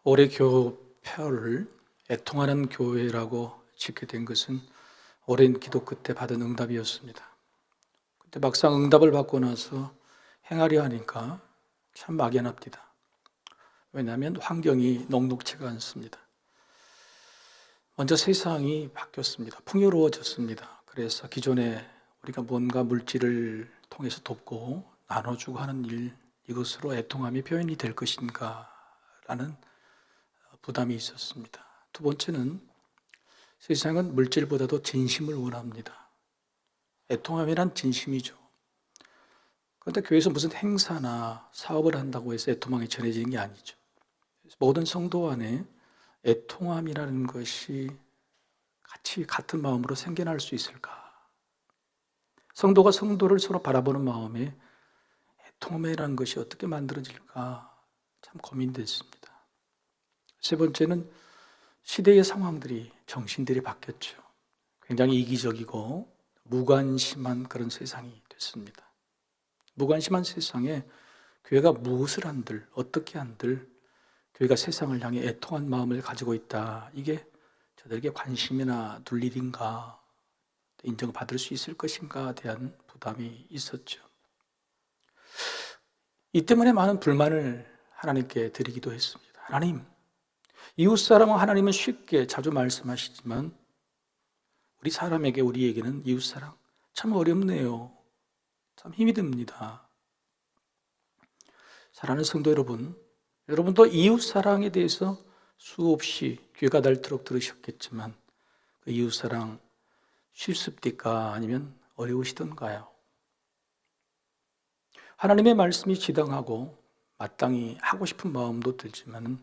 올해 교표를 애통하는 교회라고 짓게 된 것은 오랜 기도 끝에 받은 응답이었습니다. 근데 막상 응답을 받고 나서 행하려 하니까 참 막연합니다. 왜냐하면 환경이 녹록치가 않습니다. 먼저 세상이 바뀌었습니다. 풍요로워졌습니다. 그래서 기존에 우리가 뭔가 물질을 통해서 돕고 나눠주고 하는 일, 이것으로 애통함이 표현이 될 것인가 라는 부담이 있었습니다. 두 번째는 세상은 물질보다도 진심을 원합니다. 애통함이란 진심이죠. 그런데 교회에서 무슨 행사나 사업을 한다고 해서 애통함이 전해지는 게 아니죠. 모든 성도 안에 애통함이라는 것이 같이 같은 마음으로 생겨날 수 있을까? 성도가 성도를 서로 바라보는 마음에 애통함이라는 것이 어떻게 만들어질까? 참 고민됐습니다. 세 번째는 시대의 상황들이, 정신들이 바뀌었죠. 굉장히 이기적이고 무관심한 그런 세상이 됐습니다. 무관심한 세상에 교회가 무엇을 한들, 어떻게 한들 교회가 세상을 향해 애통한 마음을 가지고 있다. 이게 저들에게 관심이나 둘 일인가, 인정받을 수 있을 것인가에 대한 부담이 있었죠. 이 때문에 많은 불만을 하나님께 드리기도 했습니다. 하나님, 이웃사랑은 하나님은 쉽게 자주 말씀하시지만 우리 사람에게, 우리에게는 이웃사랑 참 어렵네요. 참 힘이 듭니다. 사랑하는 성도 여러분, 여러분도 이웃사랑에 대해서 수없이 귀가 닳도록 들으셨겠지만 그 이웃사랑 쉽습니까? 아니면 어려우시던가요? 하나님의 말씀이 지당하고 마땅히 하고 싶은 마음도 들지만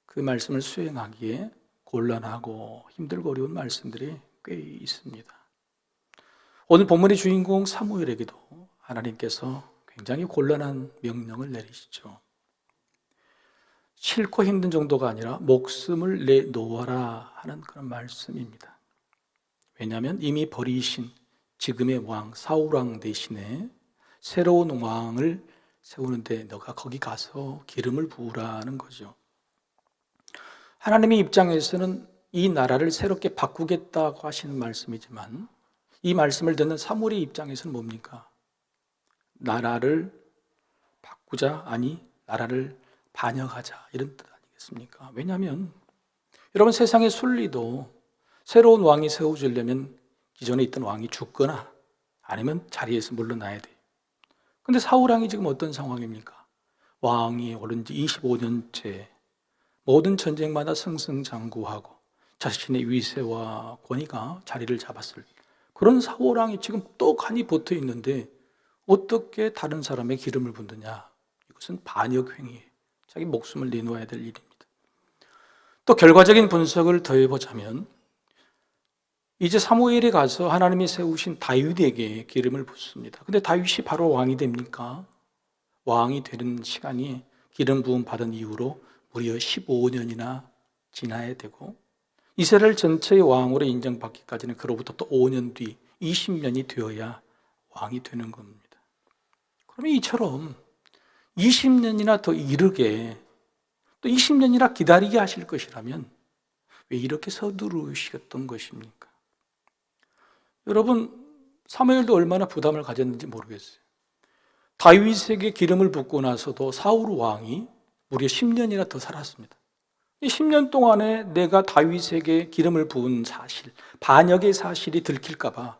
그 말씀을 수행하기에 곤란하고 힘들고 어려운 말씀들이 꽤 있습니다. 오늘 본문의 주인공 사무엘에게도 하나님께서 굉장히 곤란한 명령을 내리시죠. 싫고 힘든 정도가 아니라 목숨을 내놓아라 하는 그런 말씀입니다. 왜냐하면 이미 버리신 지금의 왕 사울왕 대신에 새로운 왕을 세우는데 너가 거기 가서 기름을 부으라는 거죠. 하나님의 입장에서는 이 나라를 새롭게 바꾸겠다고 하시는 말씀이지만 이 말씀을 듣는 사무엘의 입장에서는 뭡니까? 나라를 바꾸자, 아니 나라를 반역하자, 이런 뜻 아니겠습니까? 왜냐하면 여러분, 세상의 순리도 새로운 왕이 세워지려면 기존에 있던 왕이 죽거나 아니면 자리에서 물러나야 돼요. 근데 사울왕이 지금 어떤 상황입니까? 왕이 오른 지 25년째 모든 전쟁마다 승승장구하고 자신의 위세와 권위가 자리를 잡았을 그런 사울왕이 지금 떡하니 붙어 있는데 어떻게 다른 사람의 기름을 붓느냐? 이것은 반역행위예요. 자기 목숨을 내놓아야 될 일입니다. 또 결과적인 분석을 더해보자면 이제 사무엘이 가서 하나님이 세우신 다윗에게 기름을 붓습니다. 근데 다윗이 바로 왕이 됩니까? 왕이 되는 시간이 기름 부음 받은 이후로 무려 15년이나 지나야 되고 이스라엘 전체의 왕으로 인정받기까지는 그로부터 또 5년 뒤 20년이 되어야 왕이 되는 겁니다. 그러면 이처럼 20년이나 더 이르게 또 20년이나 기다리게 하실 것이라면 왜 이렇게 서두르셨던 것입니까? 여러분, 사무엘도 얼마나 부담을 가졌는지 모르겠어요. 다윗에게 기름을 붓고 나서도 사울 왕이 무려 10년이나 더 살았습니다. 이 10년 동안에 내가 다윗에게 기름을 부은 사실, 반역의 사실이 들킬까 봐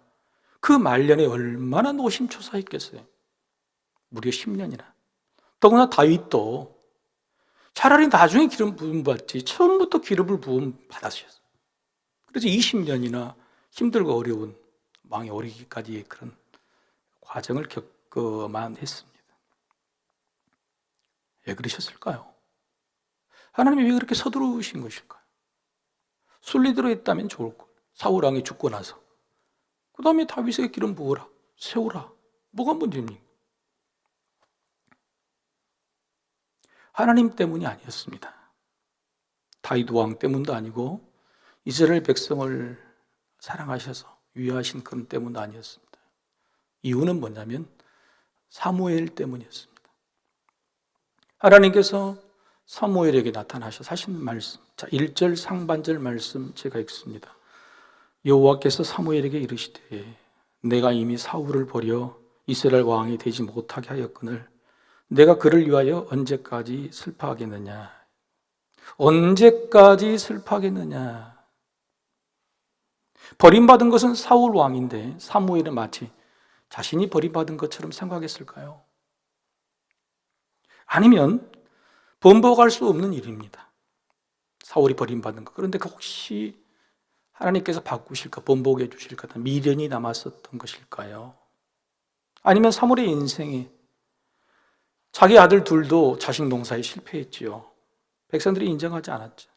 그 말년에 얼마나 노심초사했겠어요. 무려 10년이나. 더구나 다윗도 차라리 나중에 기름 부음 받지 처음부터 기름을 부음 받았어요. 그래서 20년이나 힘들고 어려운 왕이 오르기까지의 그런 과정을 겪어만 했습니다. 왜 그러셨을까요? 하나님이 왜 그렇게 서두르신 것일까요? 순리대로 했다면 좋을 걸. 사울 왕이 죽고 나서 그 다음에 다윗에게 기름 부으라, 세우라. 뭐가 문제입니까? 하나님 때문이 아니었습니다. 다윗 왕 때문도 아니고 이스라엘 백성을 사랑하셔서 위하신 그런 때문도 아니었습니다. 이유는 뭐냐면 사무엘 때문이었습니다. 하나님께서 사무엘에게 나타나셔서 하신 말씀. 자, 1절 상반절 말씀 제가 읽습니다. 여호와께서 사무엘에게 이르시되 내가 이미 사울을 버려 이스라엘 왕이 되지 못하게 하였거늘 내가 그를 위하여 언제까지 슬퍼하겠느냐? 언제까지 슬퍼하겠느냐? 버림받은 것은 사울 왕인데 사무엘은 마치 자신이 버림받은 것처럼 생각했을까요? 아니면 번복할 수 없는 일입니다. 사울이 버림받은 것. 그런데 혹시 하나님께서 바꾸실까, 번복해 주실까, 미련이 남았었던 것일까요? 아니면 사무엘의 인생에 자기 아들 둘도 자식 농사에 실패했지요. 백성들이 인정하지 않았죠.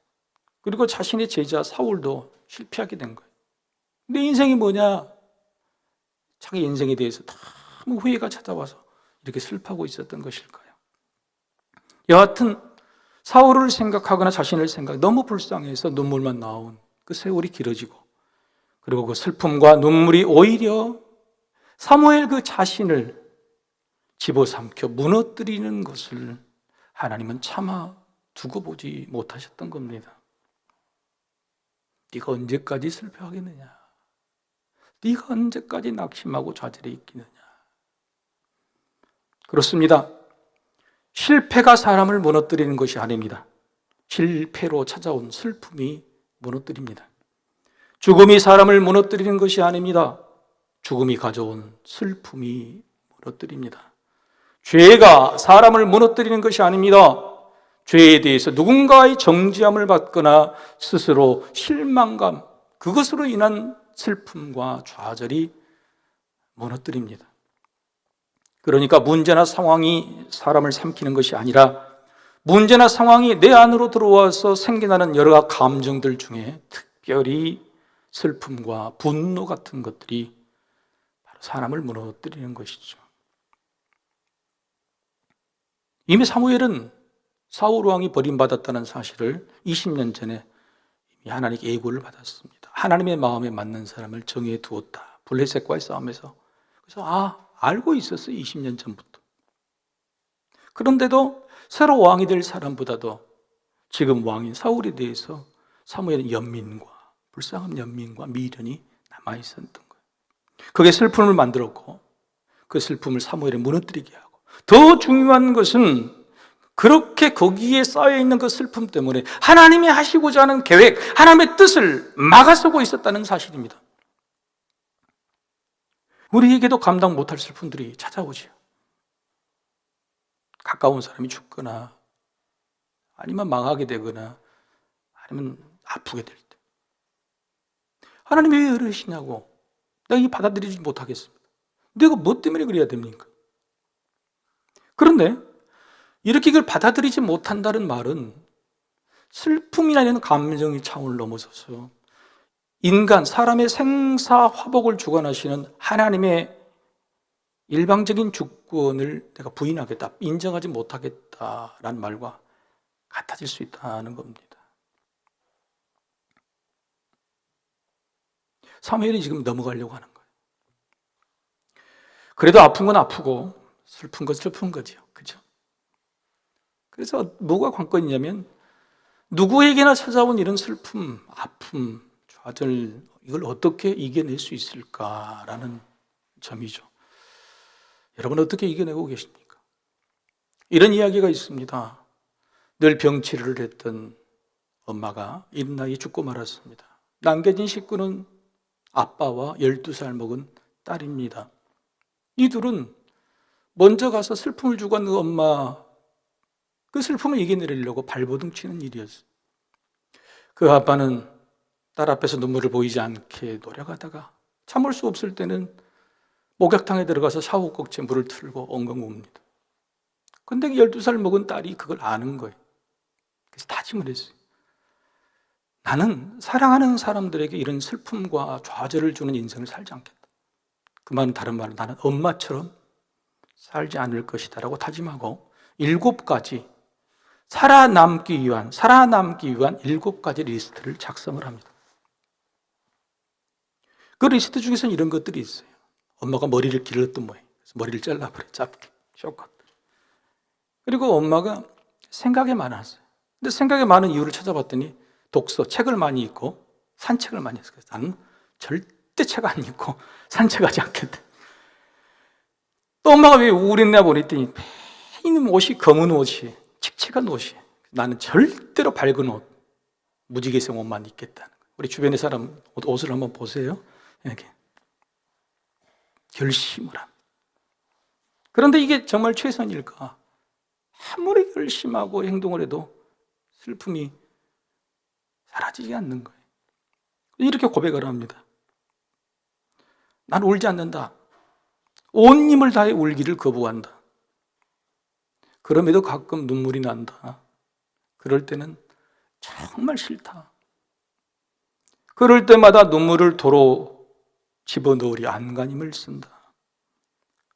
그리고 자신의 제자 사울도 실패하게 된 거예요. 근데 인생이 뭐냐? 자기 인생에 대해서 너무 후회가 찾아와서 이렇게 슬퍼하고 있었던 것일까요? 여하튼 사울을 생각하거나 자신을 너무 불쌍해서 눈물만 나온 그 세월이 길어지고, 그리고 그 슬픔과 눈물이 오히려 사무엘 그 자신을 집어삼켜 무너뜨리는 것을 하나님은 차마 두고 보지 못하셨던 겁니다. 네가 언제까지 슬퍼하겠느냐? 네가 언제까지 낙심하고 좌절해 있겠느냐? 그렇습니다. 실패가 사람을 무너뜨리는 것이 아닙니다. 실패로 찾아온 슬픔이 무너뜨립니다. 죽음이 사람을 무너뜨리는 것이 아닙니다. 죽음이 가져온 슬픔이 무너뜨립니다. 죄가 사람을 무너뜨리는 것이 아닙니다. 죄에 대해서 누군가의 정죄함을 받거나 스스로 실망감, 그것으로 인한 슬픔과 좌절이 무너뜨립니다. 그러니까 문제나 상황이 사람을 삼키는 것이 아니라 문제나 상황이 내 안으로 들어와서 생겨나는 여러 감정들 중에 특별히 슬픔과 분노 같은 것들이 바로 사람을 무너뜨리는 것이죠. 이미 사무엘은 사울 왕이 버림받았다는 사실을 20년 전에 이미 하나님께 예고를 받았습니다. 하나님의 마음에 맞는 사람을 정해 두었다. 블레셋과의 싸움에서. 그래서 알고 있었어요. 20년 전부터. 그런데도 새로 왕이 될 사람보다도 지금 왕인 사울에 대해서 사무엘은 연민과 불쌍한 연민과 미련이 남아있었던 거예요. 그게 슬픔을 만들었고 그 슬픔을 사무엘에 무너뜨리게 하고, 더 중요한 것은 그렇게 거기에 쌓여있는 그 슬픔 때문에 하나님이 하시고자 하는 계획, 하나님의 뜻을 막아서고 있었다는 사실입니다. 우리에게도 감당 못할 슬픔들이 찾아오지요. 가까운 사람이 죽거나 아니면 망하게 되거나 아니면 아프게 될 때, 하나님이 왜 이러시냐고 내가 이 받아들이지 못하겠습니다. 내가 뭐 때문에 그래야 됩니까? 그런데 이렇게 이걸 받아들이지 못한다는 말은 슬픔이라는 감정의 차원을 넘어서서 인간, 사람의 생사화복을 주관하시는 하나님의 일방적인 주권을 내가 부인하겠다, 인정하지 못하겠다라는 말과 같아질 수 있다는 겁니다. 사무엘이 지금 넘어가려고 하는 거예요. 그래도 아픈 건 아프고 슬픈 건 슬픈 거죠. 그죠? 그래서 뭐가 관건이냐면 누구에게나 찾아온 이런 슬픔, 아픔, 좌절, 이걸 어떻게 이겨낼 수 있을까라는 점이죠. 여러분 어떻게 이겨내고 계십니까? 이런 이야기가 있습니다. 늘 병치료를 했던 엄마가 이른 나이에 죽고 말았습니다. 남겨진 식구는 아빠와 12살 먹은 딸입니다. 이 둘은 먼저 가서 슬픔을 주고 간 그 엄마, 그 슬픔을 이겨내려고 발버둥 치는 일이었어요. 그 아빠는 딸 앞에서 눈물을 보이지 않게 노력하다가 참을 수 없을 때는 목욕탕에 들어가서 샤워꼭지에 물을 틀고 엉엉 웁니다. 근데 12살 먹은 딸이 그걸 아는 거예요. 그래서 다짐을 했어요. 나는 사랑하는 사람들에게 이런 슬픔과 좌절을 주는 인생을 살지 않겠다. 그 말은 다른 말로 나는 엄마처럼 살지 않을 것이다 라고 다짐하고 7가지 살아남기 위한 7가지 리스트를 작성을 합니다. 그 리스트 중에서는 이런 것들이 있어요. 엄마가 머리를 길렀던 모양, 그래서 머리를 잘라버려, 짧게, 쇼컷. 그리고 엄마가 생각이 많았어요. 근데 생각이 많은 이유를 찾아봤더니 독서, 책을 많이 읽고 산책을 많이 했어요. 나는 절대 책 안 읽고 산책하지 않겠다. 또 엄마가 왜 우울했나 보랬더니 매일 옷이 검은 옷이, 칙칙한 옷이. 나는 절대로 밝은 옷, 무지개색 옷만 입겠다는 거예요. 우리 주변의 사람 옷을 한번 보세요. 이렇게 결심을 합니다. 그런데 이게 정말 최선일까? 아무리 결심하고 행동을 해도 슬픔이 사라지지 않는 거예요. 이렇게 고백을 합니다. 난 울지 않는다. 온 힘을 다해 울기를 거부한다. 그럼에도 가끔 눈물이 난다. 그럴 때는 정말 싫다. 그럴 때마다 눈물을 도로 집어넣으리 안간힘을 쓴다.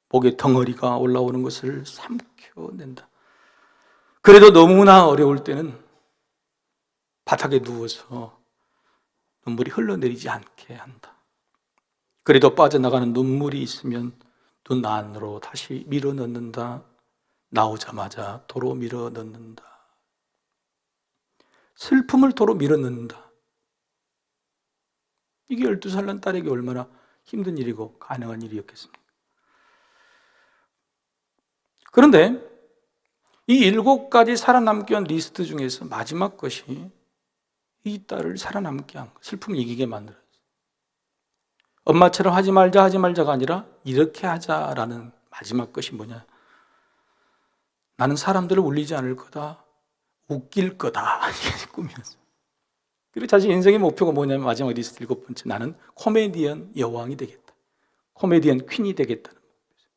목에 덩어리가 올라오는 것을 삼켜낸다. 그래도 너무나 어려울 때는 바닥에 누워서 눈물이 흘러내리지 않게 한다. 그래도 빠져나가는 눈물이 있으면 눈 안으로 다시 밀어넣는다. 나오자마자 도로 밀어넣는다. 슬픔을 도로 밀어넣는다. 이게 12살 난 딸에게 얼마나 힘든 일이고 가능한 일이었겠습니까? 그런데 이 7가지 살아남기 위한 리스트 중에서 마지막 것이 이 딸을 살아남게 한 거예요. 슬픔을 이기게 만들었어요. 엄마처럼 하지 말자가 아니라 이렇게 하자라는 마지막 것이 뭐냐? 나는 사람들을 울리지 않을 거다. 웃길 거다. 이게 꿈이었어요. 그리고 자신 인생의 목표가 뭐냐면 마지막 리스트 7번째, 나는 코미디언 여왕이 되겠다. 코미디언 퀸이 되겠다는 목표였어요.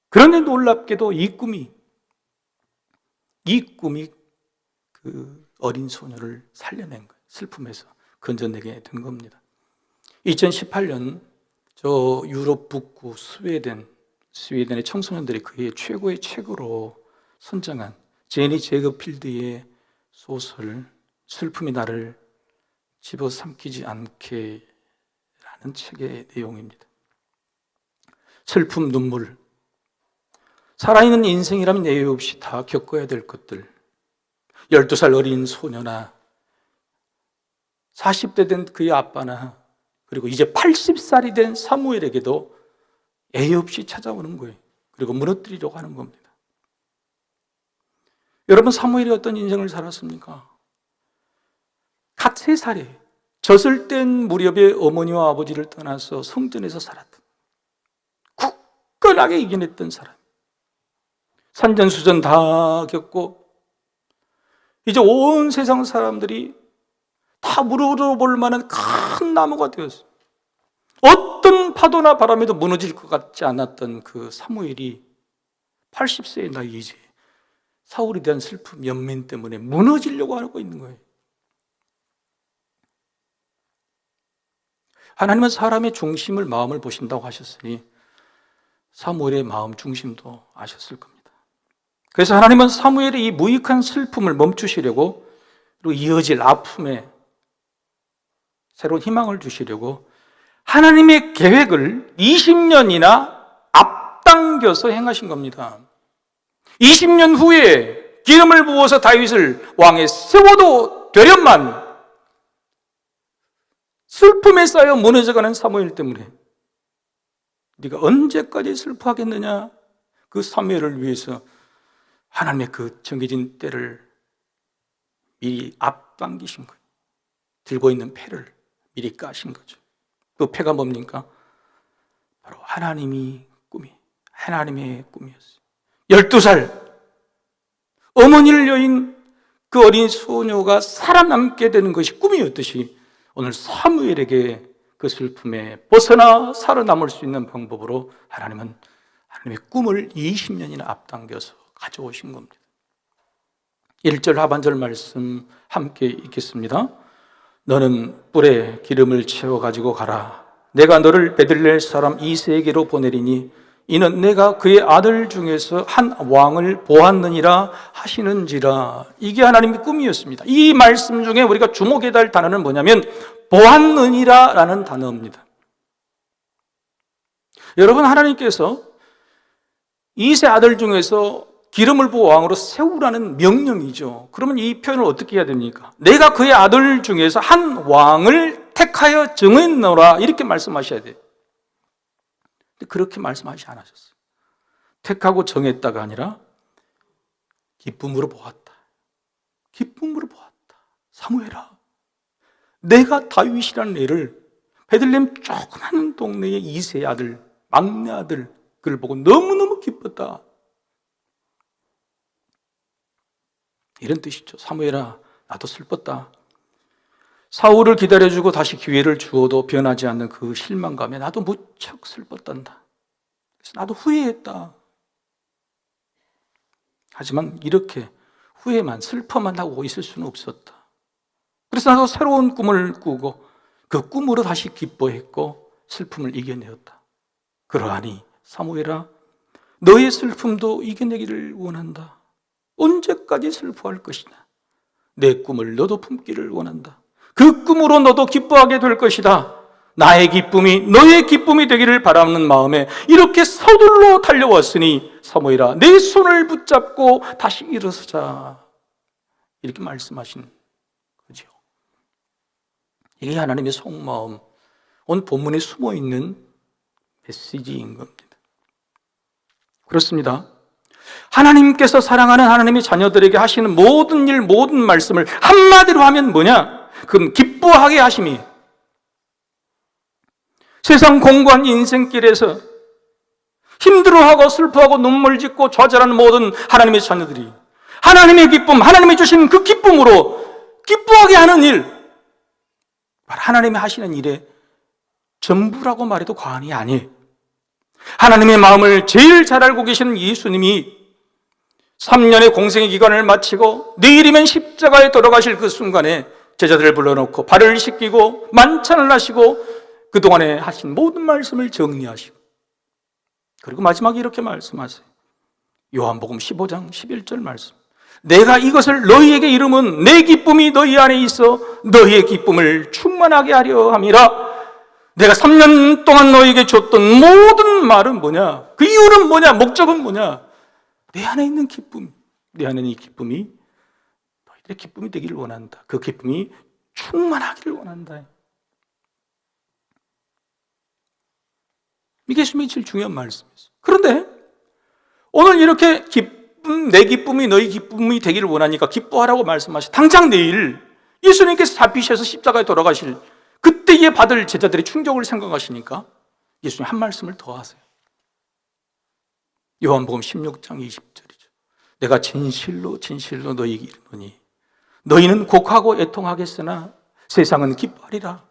그런데 놀랍게도 이 꿈이 그 어린 소녀를 살려낸 거예요. 슬픔에서 건져내게 된 겁니다. 2018년 저 유럽 북부 스웨덴의 청소년들이 그의 최고의 책으로 선정한 제니 제거필드의 소설 슬픔이 나를 집어삼키지 않게 라는 책의 내용입니다. 슬픔, 눈물, 살아있는 인생이라면 예외 없이 다 겪어야 될 것들. 12살 어린 소녀나 40대 된 그의 아빠나 그리고 이제 80살이 된 사무엘에게도 예외 없이 찾아오는 거예요. 그리고 무너뜨리려고 하는 겁니다. 여러분, 사무엘이 어떤 인생을 살았습니까? 갓 3살에 젖을 뗀 무렵에 어머니와 아버지를 떠나서 성전에서 살았던, 굳건하게 이겨냈던 사람. 산전수전 다 겪고 이제 온 세상 사람들이 다 물어볼 만한 큰 나무가 되었어요. 어떤 파도나 바람에도 무너질 것 같지 않았던 그 사무엘이 80세의 나이에 이제 사울에 대한 슬픔, 연민 때문에 무너지려고 하고 있는 거예요. 하나님은 사람의 중심을, 마음을 보신다고 하셨으니 사무엘의 마음 중심도 아셨을 겁니다. 그래서 하나님은 사무엘의 이 무익한 슬픔을 멈추시려고, 그리고 이어질 아픔에 새로운 희망을 주시려고 하나님의 계획을 20년이나 앞당겨서 행하신 겁니다. 20년 후에 기름을 부어서 다윗을 왕에 세워도 되련만 슬픔에 쌓여 무너져가는 사무엘 때문에 네가 언제까지 슬퍼하겠느냐? 그 사무엘을 위해서 하나님의 그 정해진 때를 미리 앞당기신 거예요. 들고 있는 패를 미리 까신 거죠. 그 패가 뭡니까? 바로 하나님의 꿈이었어요. 12살 어머니를 여인 그 어린 소녀가 살아남게 되는 것이 꿈이었듯이 오늘 사무엘에게 그 슬픔에 벗어나 살아남을 수 있는 방법으로 하나님은 하나님의 꿈을 20년이나 앞당겨서 가져오신 겁니다. 1절 하반절 말씀 함께 읽겠습니다. 너는 뿔에 기름을 채워 가지고 가라. 내가 너를 베들레헴 사람 이새에게로 보내리니 이는 내가 그의 아들 중에서 한 왕을 보았느니라 하시는지라. 이게 하나님의 꿈이었습니다. 이 말씀 중에 우리가 주목해야 할 단어는 뭐냐면 보았느니라 라는 단어입니다. 여러분, 하나님께서 이새 아들 중에서 기름을 부어 왕으로 세우라는 명령이죠. 그러면 이 표현을 어떻게 해야 됩니까? 내가 그의 아들 중에서 한 왕을 택하여 정했노라 이렇게 말씀하셔야 돼요. 근데 그렇게 말씀하지 않으셨어요. 택하고 정했다가 아니라 기쁨으로 보았다. 기쁨으로 보았다. 사무엘아, 내가 다윗이라는 애를 베들레헴 조그마한 동네의 이세의 아들, 막내 아들 그를 보고 너무너무 기뻤다. 이런 뜻이죠. 사무엘아, 나도 슬펐다. 사울을 기다려주고 다시 기회를 주어도 변하지 않는 그 실망감에 나도 무척 슬펐단다. 그래서 나도 후회했다. 하지만 이렇게 후회만, 슬퍼만 하고 있을 수는 없었다. 그래서 나도 새로운 꿈을 꾸고 그 꿈으로 다시 기뻐했고 슬픔을 이겨내었다. 그러하니 사무엘아, 너의 슬픔도 이겨내기를 원한다. 언제까지 슬퍼할 것이냐? 내 꿈을 너도 품기를 원한다. 그 꿈으로 너도 기뻐하게 될 것이다. 나의 기쁨이 너의 기쁨이 되기를 바라는 마음에 이렇게 서둘러 달려왔으니 사무엘아, 내 손을 붙잡고 다시 일어서자. 이렇게 말씀하신 거죠. 이게 하나님의 속마음, 오늘 본문에 숨어있는 메시지인 겁니다. 그렇습니다. 하나님께서 사랑하는 하나님의 자녀들에게 하시는 모든 일, 모든 말씀을 한마디로 하면 뭐냐? 그건 기뻐하게 하심이. 세상 공고한 인생길에서 힘들어하고 슬퍼하고 눈물 짓고 좌절하는 모든 하나님의 자녀들이 하나님의 기쁨, 하나님이 주신 그 기쁨으로 기뻐하게 하는 일, 하나님이 하시는 일의 전부라고 말해도 과언이 아니에요. 하나님의 마음을 제일 잘 알고 계시는 예수님이 3년의 공생의 기간을 마치고 내일이면 십자가에 돌아가실 그 순간에 제자들을 불러놓고 발을 씻기고 만찬을 하시고 그동안에 하신 모든 말씀을 정리하시고 그리고 마지막에 이렇게 말씀하세요. 요한복음 15장 11절 말씀. 내가 이것을 너희에게 이름은 내 기쁨이 너희 안에 있어 너희의 기쁨을 충만하게 하려 함이라. 내가 3년 동안 너희에게 줬던 모든 말은 뭐냐? 그 이유는 뭐냐? 목적은 뭐냐? 내 안에 있는 기쁨, 내 안에 있는 이 기쁨이 너희들의 기쁨이 되기를 원한다. 그 기쁨이 충만하기를 원한다. 이게 예수님의 제일 중요한 말씀이었어요. 그런데 오늘 이렇게 내 기쁨이 너희 기쁨이 되기를 원하니까 기뻐하라고 말씀하시. 당장 내일 예수님께서 잡히셔서 십자가에 돌아가실 그때에 받을 제자들의 충격을 생각하시니까 예수님 한 말씀을 더 하세요. 요한복음 16장 20절이죠. 내가 진실로 진실로 너희에게 이르노니 너희는 곡하고 애통하겠으나 세상은 기뻐하리라.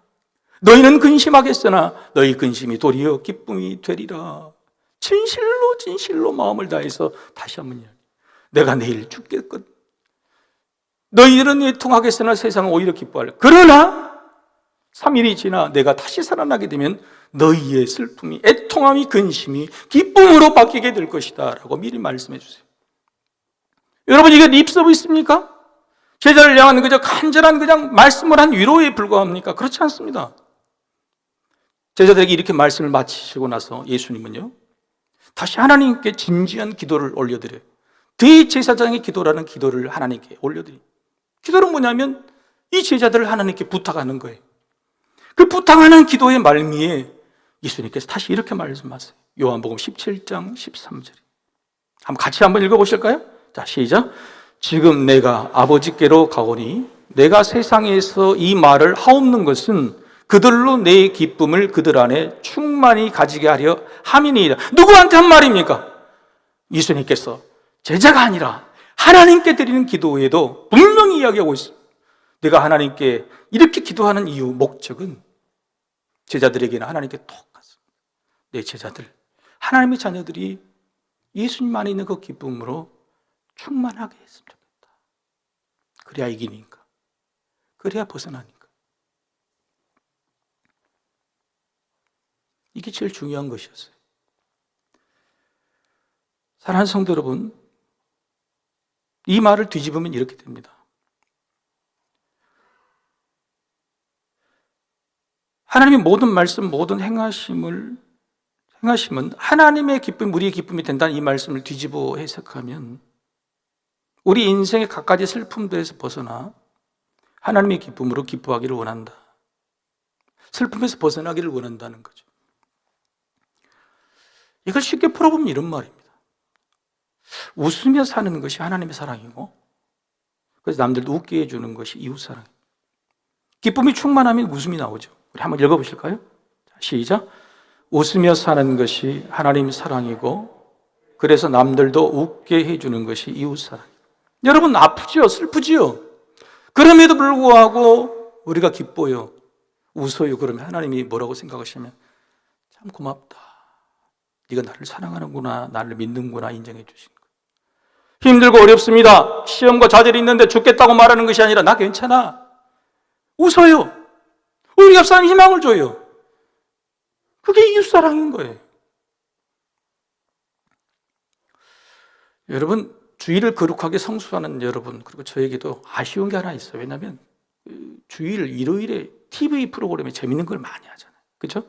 너희는 근심하겠으나 너희 근심이 도리어 기쁨이 되리라. 진실로 진실로 마음을 다해서 다시 한번 내가 내일 죽겠거든. 너희들은 애통하겠으나 세상은 오히려 기뻐하리라. 그러나 3일이 지나 내가 다시 살아나게 되면 너희의 슬픔이, 애통함이, 근심이 기쁨으로 바뀌게 될 것이다 라고 미리 말씀해 주세요. 여러분, 이게 립서비스입니까? 제자를 향한 그저 간절한 그냥 말씀을 한 위로에 불과합니까? 그렇지 않습니다. 제자들에게 이렇게 말씀을 마치시고 나서 예수님은요 다시 하나님께 진지한 기도를 올려드려요. 대제사장의 기도라는 기도를 하나님께 올려드려요. 기도는 뭐냐면 이 제자들을 하나님께 부탁하는 거예요. 그 부탁하는 기도의 말미에 예수님께서 다시 이렇게 말씀하세요. 요한복음 17장 13절. 같이 한번 읽어보실까요? 자, 시작. 지금 내가 아버지께로 가오니 내가 세상에서 이 말을 하옵는 것은 그들로 내 기쁨을 그들 안에 충만히 가지게 하려 함이니이다. 누구한테 한 말입니까? 예수님께서 제자가 아니라 하나님께 드리는 기도에도 분명히 이야기하고 있습니다. 내가 하나님께 이렇게 기도하는 이유, 목적은 제자들에게는 하나님께 똑같습니다. 내 제자들, 하나님의 자녀들이 예수님 안에 있는 그 기쁨으로 충만하게 했으면 좋겠다. 그래야 이기니까. 그래야 벗어나니까. 이게 제일 중요한 것이었어요. 사랑하는 성도 여러분, 이 말을 뒤집으면 이렇게 됩니다. 하나님의 모든 말씀, 모든 행하심은 하나님의 기쁨이 우리의 기쁨이 된다는 이 말씀을 뒤집어 해석하면 우리 인생의 갖가지 슬픔들에서 벗어나 하나님의 기쁨으로 기뻐하기를 원한다. 슬픔에서 벗어나기를 원한다는 거죠. 이걸 쉽게 풀어보면 이런 말입니다. 웃으며 사는 것이 하나님의 사랑이고, 그래서 남들도 웃게 해주는 것이 이웃사랑입니다. 기쁨이 충만하면 웃음이 나오죠. 우리 한번 읽어보실까요? 시작. 웃으며 사는 것이 하나님의 사랑이고, 그래서 남들도 웃게 해주는 것이 이웃사랑. 여러분, 아프지요? 슬프지요? 그럼에도 불구하고 우리가 기뻐요, 웃어요. 그러면 하나님이 뭐라고 생각하시면, 참 고맙다, 네가 나를 사랑하는구나, 나를 믿는구나 인정해 주신 거예요. 힘들고 어렵습니다, 시험과 좌절이 있는데 죽겠다고 말하는 것이 아니라 나 괜찮아, 웃어요. 우리 옆 사람이 희망을 줘요. 그게 이웃사랑인 거예요. 여러분, 주일을 거룩하게 성수하는 여러분, 그리고 저에게도 아쉬운 게 하나 있어요. 왜냐하면 주일, 일요일에 TV 프로그램에 재밌는 걸 많이 하잖아요. 그렇죠?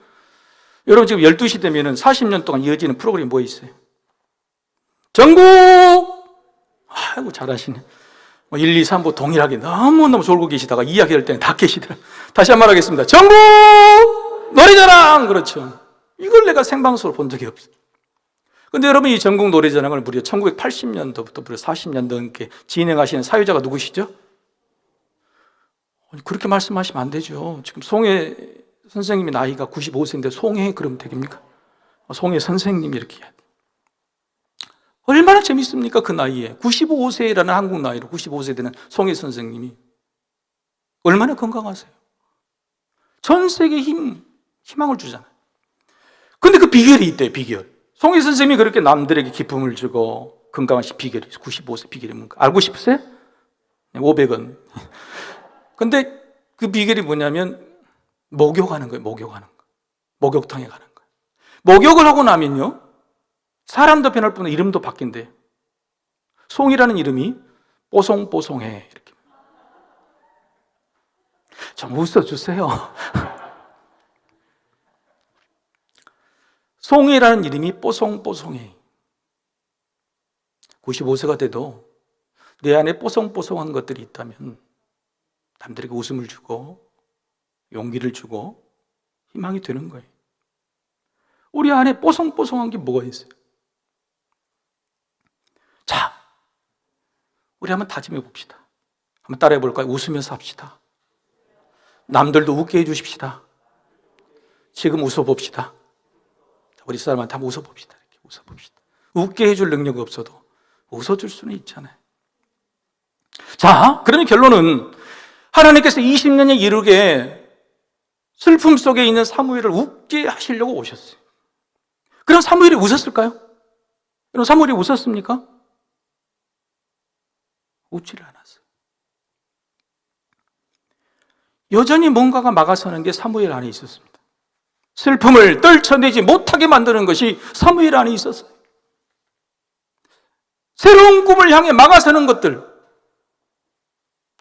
여러분, 지금 12시 되면 40년 동안 이어지는 프로그램이 뭐 있어요? 전국! 아이고, 잘하시네. 1, 2, 3부 동일하게 너무너무 졸고 계시다가 이야기할 때는 다 계시더라. 다시 한번 하겠습니다. 전국! 노래자랑! 그렇죠. 이걸 내가 생방송으로 본 적이 없어요. 근데 여러분, 이 전국 노래자랑을 무려 1980년도부터 무려 40년 넘게 진행하시는 사유자가 누구시죠? 그렇게 말씀하시면 안 되죠. 지금 송혜 선생님의 나이가 95세인데 송혜 그러면 되겠습니까? 송혜 선생님이 이렇게 해야 돼. 얼마나 재밌습니까? 그 나이에 95세라는 한국 나이로 95세 되는 송혜 선생님이 얼마나 건강하세요? 전 세계에 희망을 주잖아요. 근데 그 비결이 있대요. 비결. 송혜 선생님이 그렇게 남들에게 기쁨을 주고 건강하신 비결이, 95세 비결이 뭔가 알고 싶으세요? 500원. 근데 그 비결이 뭐냐면 목욕하는 거예요. 목욕하는 거. 목욕탕에 가는 거예요. 목욕을 하고 나면요, 사람도 변할 뿐 이름도 바뀐대요. 송이라는 이름이 뽀송뽀송해. 이렇게. 좀 웃어주세요. 송이라는 이름이 뽀송뽀송해. 95세가 돼도 내 안에 뽀송뽀송한 것들이 있다면 남들에게 웃음을 주고 용기를 주고 희망이 되는 거예요. 우리 안에 뽀송뽀송한 게 뭐가 있어요? 자, 우리 한번 다짐해 봅시다. 한번 따라해 볼까요? 웃으면서 합시다. 남들도 웃게 해 주십시다. 지금 웃어 봅시다. 우리 사람한테 한번 웃어 봅시다. 이렇게 웃어 봅시다. 웃게 해줄 능력이 없어도 웃어줄 수는 있잖아요. 자, 그러면 결론은 하나님께서 20년에 이르게 슬픔 속에 있는 사무엘을 웃게 하시려고 오셨어요. 그럼 사무엘이 웃었을까요? 그럼 사무엘이 웃었습니까? 웃지를 않았어요. 여전히 뭔가가 막아서는 게 사무엘 안에 있었습니다. 슬픔을 떨쳐내지 못하게 만드는 것이 사무엘 안에 있었어요. 새로운 꿈을 향해 막아서는 것들,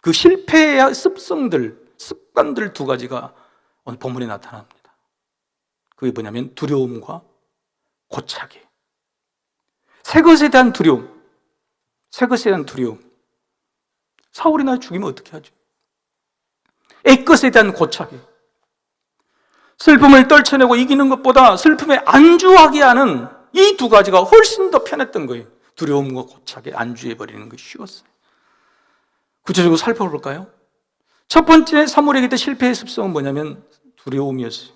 그 실패의 습성들, 습관들 두 가지가 오늘 본문에 나타납니다. 그게 뭐냐면 두려움과 고착이. 새 것에 대한 두려움, 새 것에 대한 두려움. 사울이 날 죽이면 어떻게 하죠? 애것에 대한 고착이. 슬픔을 떨쳐내고 이기는 것보다 슬픔에 안주하게 하는 이 두 가지가 훨씬 더 편했던 거예요. 두려움과 고착에 안주해버리는 것이 쉬웠어요. 구체적으로 살펴볼까요? 첫 번째 사무엘에게 실패의 습성은 뭐냐면 두려움이었어요.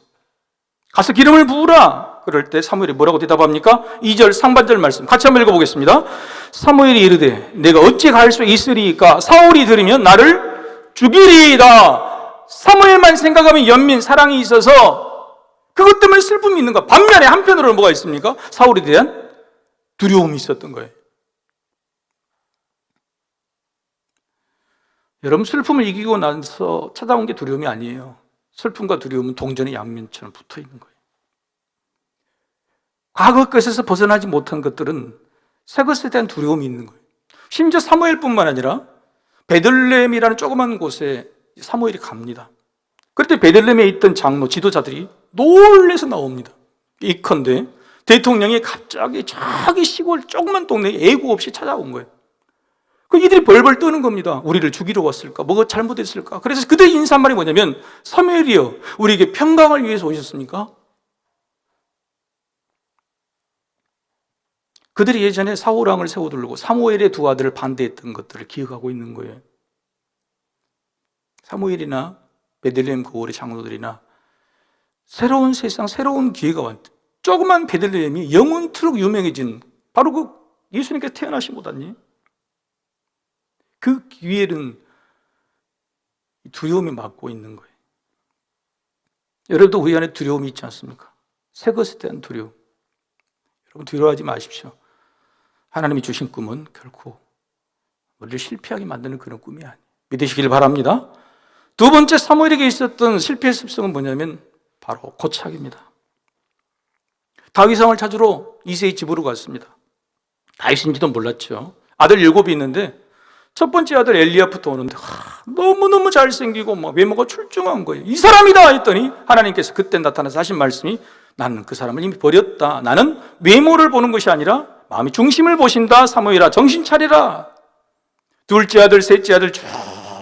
가서 기름을 부으라. 그럴 때 사무엘이 뭐라고 대답합니까? 2절 상반절 말씀 같이 한번 읽어보겠습니다. 사무엘이 이르되 내가 어찌 갈 수 있으리까? 사울이 들으면 나를 죽이리이다. 사무엘만 생각하면 연민, 사랑이 있어서 그것 때문에 슬픔이 있는 거. 반면에 한편으로는 뭐가 있습니까? 사울에 대한 두려움이 있었던 거예요. 여러분, 슬픔을 이기고 나서 찾아온 게 두려움이 아니에요. 슬픔과 두려움은 동전의 양면처럼 붙어 있는 거예요. 과거 것에서 벗어나지 못한 것들은 새 것에 대한 두려움이 있는 거예요. 심지어 사무엘뿐만 아니라 베들레헴이라는 조그만 곳에 사무엘이 갑니다. 그때 베들레헴에 있던 장로, 지도자들이 놀래서 나옵니다. 이컨대 대통령이 갑자기 자기 시골 조그만 동네에 예고 없이 찾아온 거예요. 그 이들이 벌벌 떠는 겁니다. 우리를 죽이러 왔을까? 뭐가 잘못했을까? 그래서 그들의 인사말이 뭐냐면, 사무엘이여, 우리에게 평강을 위해서 오셨습니까? 그들이 예전에 사울왕을 세워두려고 사무엘의 두 아들을 반대했던 것들을 기억하고 있는 거예요. 사무엘이나 베들레헴 고을의 장로들이나 새로운 세상, 새로운 기회가 왔다. 조그만 베들레헴이 영원토록 유명해진 바로 그 예수님께서 태어나신 곳 아니에요? 그 기회는 두려움이 막고 있는 거예요. 여러분도 우리 안에 두려움이 있지 않습니까? 새 것에 대한 두려움. 여러분 두려워하지 마십시오. 하나님이 주신 꿈은 결코 우리를 실패하게 만드는 그런 꿈이 아니에요. 믿으시길 바랍니다. 두 번째 사무엘에게 있었던 실패의 습성은 뭐냐면 바로 고착입니다. 다윗왕을 찾으러 이새의 집으로 갔습니다. 다윗인지도 몰랐죠. 아들 7이 있는데 첫 번째 아들 엘리야부터 오는데 너무너무 잘생기고 막 외모가 출중한 거예요. 이 사람이다 했더니 하나님께서 그때 나타나서 하신 말씀이 나는 그 사람을 이미 버렸다. 나는 외모를 보는 것이 아니라 마음의 중심을 보신다. 사무엘아 정신 차리라. 둘째 아들, 셋째 아들 쭉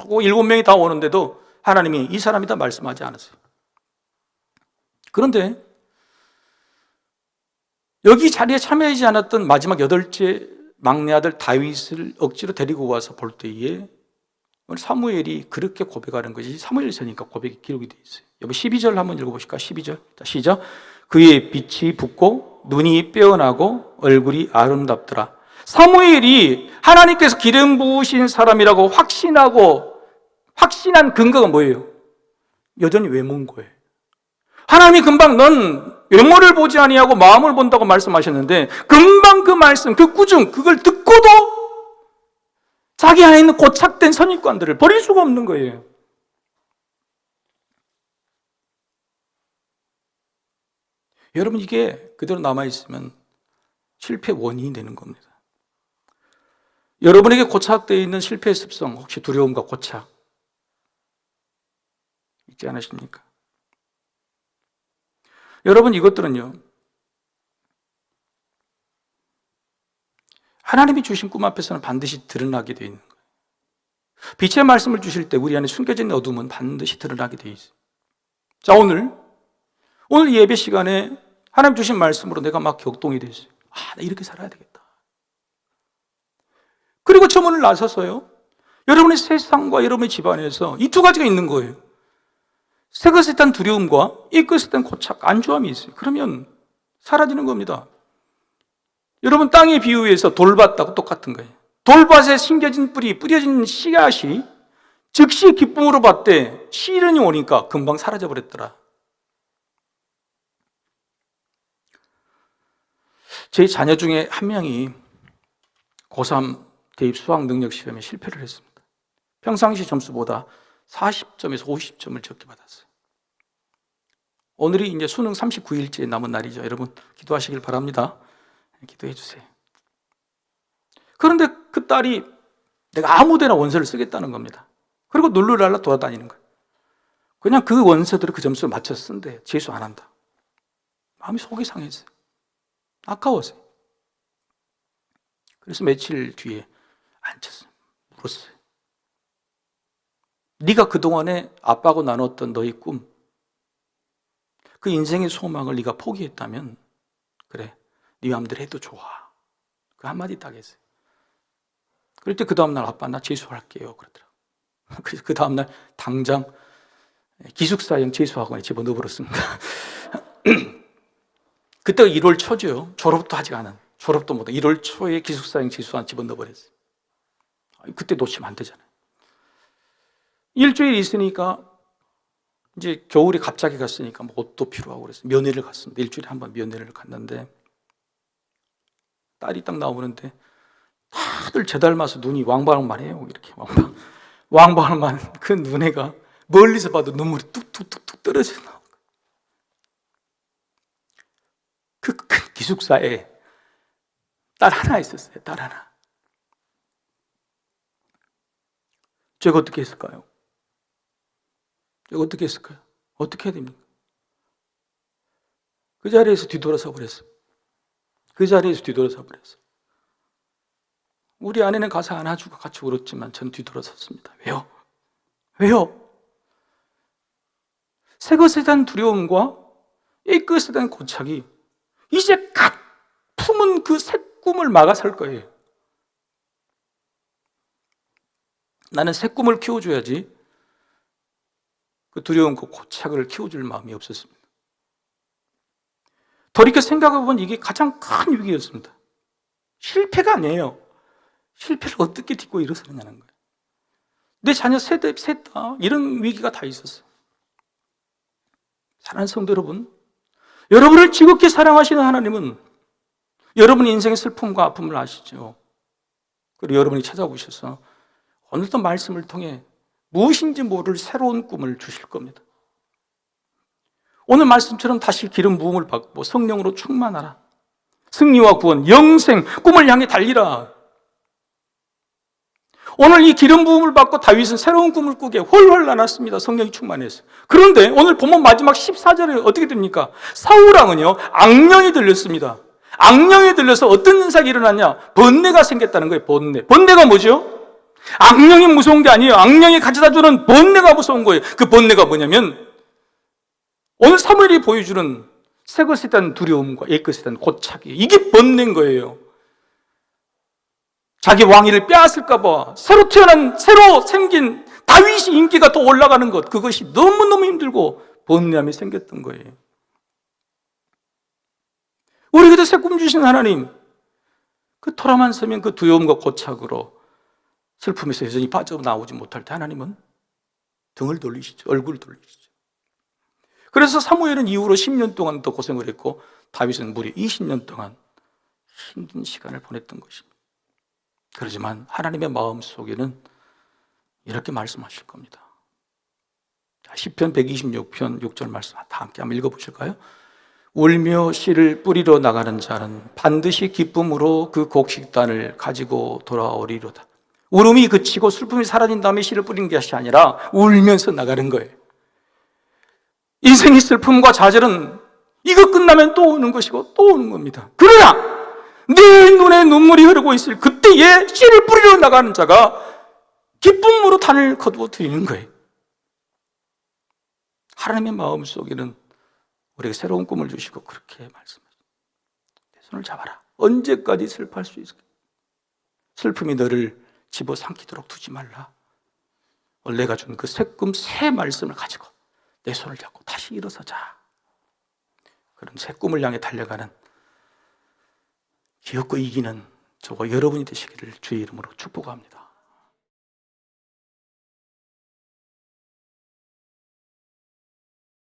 7명이 다 오는데도 하나님이 이 사람이다 말씀하지 않았어요. 그런데 여기 자리에 참여하지 않았던 마지막 8째 막내 아들 다윗을 억지로 데리고 와서 볼 때에 사무엘이 그렇게 고백하는 것이 사무엘서니까 고백이 기록이 되어 있어요. 여기 12절 한번 읽어보실까? 12절. 자, 시작. 그의 빛이 붓고 눈이 빼어나고 얼굴이 아름답더라. 사무엘이 하나님께서 기름 부으신 사람이라고 확신한 근거가 뭐예요? 여전히 외모인 거예요. 하나님이 금방 넌 외모를 보지 아니하고 마음을 본다고 말씀하셨는데 금방 그 말씀, 그 꾸중, 그걸 듣고도 자기 안에 있는 고착된 선입관들을 버릴 수가 없는 거예요. 여러분 이게 그대로 남아있으면 실패 원인이 되는 겁니다. 여러분에게 고착되어 있는 실패의 습성, 혹시 두려움과 고착 있지 않으십니까? 여러분 이것들은요, 하나님이 주신 꿈 앞에서는 반드시 드러나게 되어 있는 거예요. 빛의 말씀을 주실 때 우리 안에 숨겨진 어둠은 반드시 드러나게 되어 있어요. 자, 오늘 예배 시간에 하나님 주신 말씀으로 내가 막 격동이 됐어요. 나 이렇게 살아야 되겠다. 그리고 저 문을 나서서요, 여러분의 세상과 여러분의 집안에서 이 두 가지가 있는 거예요. 새 것에 대한 두려움과 이 것에 대한 고착, 안주함이 있어요. 그러면 사라지는 겁니다. 여러분 땅의 비유에서 돌밭하고 똑같은 거예요. 돌밭에 심겨진 뿌리, 뿌려진 씨앗이 즉시 기쁨으로 봤대 시련이 오니까 금방 사라져 버렸더라. 제 자녀 중에 한 명이 고3 대입 수학 능력 시험에 실패를 했습니다. 평상시 점수보다 40점에서 50점을 적게 받았어요. 오늘이 이제 수능 39일째 남은 날이죠. 여러분 기도하시길 바랍니다. 기도해 주세요. 그런데 그 딸이 내가 아무데나 원서를 쓰겠다는 겁니다. 그리고 룰루랄라 돌아다니는 거예요. 그냥 그 원서대로 그 점수를 맞춰서 쓴대. 재수 안 한다. 마음이 속이 상했어요. 아까워서요. 그래서 며칠 뒤에 앉혔어요. 물었어요. 네가 그동안에 아빠하고 나눴던 너의 꿈, 그 인생의 소망을 네가 포기했다면 그래, 네 마음대로 해도 좋아. 그 한마디 딱 했어요. 그럴 때 그 다음날 아빠 나 재수할게요 그러더라고요. 그래서 그 다음날 당장 기숙사형 재수학원에 집어넣어버렸습니다. 그때가 1월 초죠. 졸업도 아직 안 한. 졸업도 못한 1월 초에 기숙사형 재수학원 집어넣어버렸어요. 그때 놓치면 안 되잖아요. 일주일 있으니까 이제 겨울에 갑자기 갔으니까 뭐 옷도 필요하고 그래서 면회를 갔습니다. 일주일에 한 번 면회를 갔는데 딸이 딱 나오는데 다들 제 닮아서 눈이 왕방울만 해요. 이렇게 왕방울만 그 눈에가 멀리서 봐도 눈물이 뚝뚝뚝뚝 떨어져 나오고 그 큰 기숙사에 딸 하나 있었어요. 딸 하나. 제가 어떻게 했을까요? 어떻게 했을까요? 어떻게 해야 됩니까? 그 자리에서 뒤돌아서 버렸어요. 그 자리에서 뒤돌아서 버렸어요. 우리 아내는 가서 안아주고 같이 울었지만 전 뒤돌아섰습니다. 왜요? 왜요? 새 것에 대한 두려움과 이 것에 대한 고착이 이제 갓 품은 그 새 꿈을 막아설 거예요. 나는 새 꿈을 키워줘야지 그 두려움, 그 고착을 키워줄 마음이 없었습니다. 돌이켜 생각해보면 이게 가장 큰 위기였습니다. 실패가 아니에요. 실패를 어떻게 딛고 일어서느냐는 거예요. 내 자녀 셋다 이런 위기가 다 있었어요. 사랑하는 성도 여러분, 여러분을 지극히 사랑하시는 하나님은 여러분 인생의 슬픔과 아픔을 아시죠. 그리고 여러분이 찾아오셔서 오늘도 말씀을 통해 무엇인지 모를 새로운 꿈을 주실 겁니다. 오늘 말씀처럼 다시 기름 부음을 받고 성령으로 충만하라. 승리와 구원, 영생, 꿈을 향해 달리라. 오늘 이 기름 부음을 받고 다윗은 새로운 꿈을 꾸게 훨훨 나눴습니다. 성령이 충만해서. 그런데 오늘 본문 마지막 14절에 어떻게 됩니까? 사울왕은요, 악령이 들렸습니다. 악령이 들려서 어떤 현상이 일어났냐? 번뇌가 생겼다는 거예요. 번뇌가 뭐죠? 악령이 무서운 게 아니에요. 악령이 가져다주는 번뇌가 무서운 거예요. 그 번뇌가 뭐냐면 오늘 사무엘이 보여주는 새 것에 대한 두려움과 옛 것에 대한 고착이, 이게 번뇌인 거예요. 자기 왕위를 빼앗을까 봐 새로 생긴 다윗이 인기가 더 올라가는 것, 그것이 너무너무 힘들고 번뇌함이 생겼던 거예요. 우리에게도 새 꿈 주신 하나님, 그 토라만 서면 그 두려움과 고착으로 슬픔에서 여전히 빠져나오지 못할 때 하나님은 등을 돌리시죠. 얼굴을 돌리시죠. 그래서 사무엘은 이후로 10년 동안 더 고생을 했고 다윗은 무려 20년 동안 힘든 시간을 보냈던 것입니다. 그렇지만 하나님의 마음속에는 이렇게 말씀하실 겁니다. 시편 126편 6절 말씀 다 함께 한번 읽어보실까요? 울며 씨를 뿌리러 나가는 자는 반드시 기쁨으로 그 곡식단을 가지고 돌아오리로다. 울음이 그치고 슬픔이 사라진 다음에 씨를 뿌리는 것이 아니라 울면서 나가는 거예요. 인생의 슬픔과 좌절은 이거 끝나면 또 오는 것이고 또 오는 겁니다. 그러나 내 눈에 눈물이 흐르고 있을 그때에 씨를 뿌리러 나가는 자가 기쁨으로 단을 거두어 드리는 거예요. 하나님의 마음속에는 우리에게 새로운 꿈을 주시고 그렇게 말씀하십니다. 내 손을 잡아라. 언제까지 슬퍼할 수 있을까? 슬픔이 너를 집어삼키도록 두지 말라. 오늘 내가 준 그 새 꿈, 새 말씀을 가지고 내 손을 잡고 다시 일어서자. 그런 새 꿈을 향해 달려가는 기억고 이기는 저와 여러분이 되시기를 주의 이름으로 축복합니다.